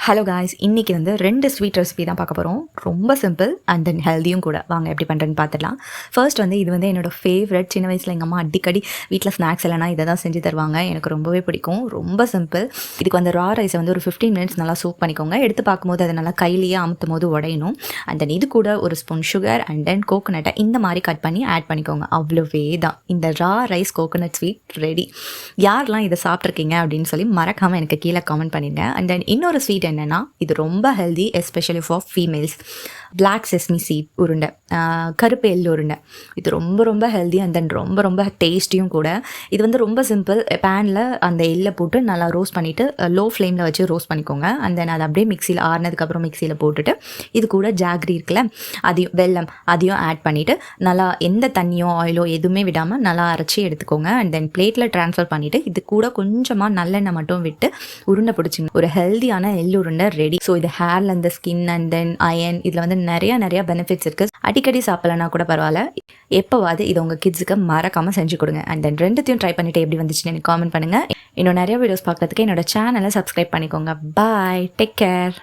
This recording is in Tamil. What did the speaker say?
ஹலோ காய்ஸ், இன்றைக்கி வந்து 2 ஸ்வீட் ரெசிபி தான் பார்க்க போகிறோம். ரொம்ப சிம்பிள் அண்ட் தென் ஹெல்த்தியும் கூட. வாங்க எப்படி பண்ணுறேன்னு பார்த்துடலாம். ஃபர்ஸ்ட் வந்து இது வந்து என்னோடய ஃபேவரட். சின்ன வயசில் எங்கள் அம்மா அடிக்கடி வீட்டில் ஸ்நாக்ஸ் இல்லைனா இதை தான் செஞ்சு தருவாங்க. எனக்கு ரொம்பவே பிடிக்கும். ரொம்ப சிம்பிள். இதுக்கு வந்து ரா ரைஸை வந்து ஒரு 15 மினிட்ஸ் நல்லா சூப் பண்ணிக்கோங்க. எடுத்து பார்க்கும்போது அதை நல்லா கையிலேயே அமுத்தும் போது உடையணும். அண்ட் தென் இது கூட ஒரு ஸ்பூன் சுகர் அண்ட் தென் கோகோனட்டை இந்த மாதிரி கட் பண்ணி ஆட் பண்ணிக்கோங்க. அவ்வளோவே தான். இந்த raw rice coconut sweet ready. யாரெல்லாம் இதை சாப்பிட்ருக்கீங்க அப்படின்னு சொல்லி மறக்காமல் எனக்கு கீழே கமெண்ட் பண்ணிடுங்க. அண்ட் தென் இன்னொரு ஸ்வீட் என்னென்னா, இது ரொம்ப healthy, especially for females. Black sesame seed உருண்டை, கருப்பு எள் உருண்டை. இது ரொம்ப ரொம்ப ஹெல்தி அண்ட் தென் ரொம்ப ரொம்ப டேஸ்டியும் கூட. இது வந்து ரொம்ப சிம்பிள். பேனில் அந்த எள்ளை போட்டு நல்லா ரோஸ்ட் பண்ணிவிட்டு லோ ஃப்ளேமில் வச்சு ரோஸ்ட் பண்ணிக்கோங்க. அண்ட் தென் அதை அப்படியே மிக்சியில் ஆறுனதுக்கப்புறம் மிக்சியில் போட்டுட்டு இது கூட ஜாகரி இருக்குல்ல, அதையும் வெல்லம் அதையும் ஆட் பண்ணிவிட்டு நல்லா எந்த தண்ணியோ ஆயிலோ எதுவுமே விடாமல் நல்லா அரைச்சி எடுத்துக்கோங்க. அண்ட் தென் பிளேட்டில் ட்ரான்ஸ்ஃபர் பண்ணிவிட்டு இது கூட கொஞ்சமாக நல்லெண்ணெய் மட்டும் விட்டு உருண்டை பிடிச்சிங்க. ஒரு ஹெல்தியான எள் உருண்டை ரெடி. ஸோ இது ஹேர்ல இந்த ஸ்கின் அண்ட் தென் அயன், இதில் வந்து நிறைய பெனிஃபிட்ஸ் இருக்குது. அடிக்கடி சாப்பிடலன்னா கூட பரவாயில்ல, எப்போவாது இதை உங்கள் கிட்ஸுக்கு மறக்காமல் செஞ்சு கொடுங்க. அண்ட் தென் ரெண்டுத்தையும் ட்ரை பண்ணிவிட்டு எப்படி வந்துச்சுன்னு எனக்கு காமெண்ட் பண்ணுங்கள். இன்னும் நிறைய வீடியோஸ் பார்க்கறதுக்கு என்னோட சேனலை சப்ஸ்கிரைப் பண்ணிக்கோங்க. பாய், டேக் கேர்.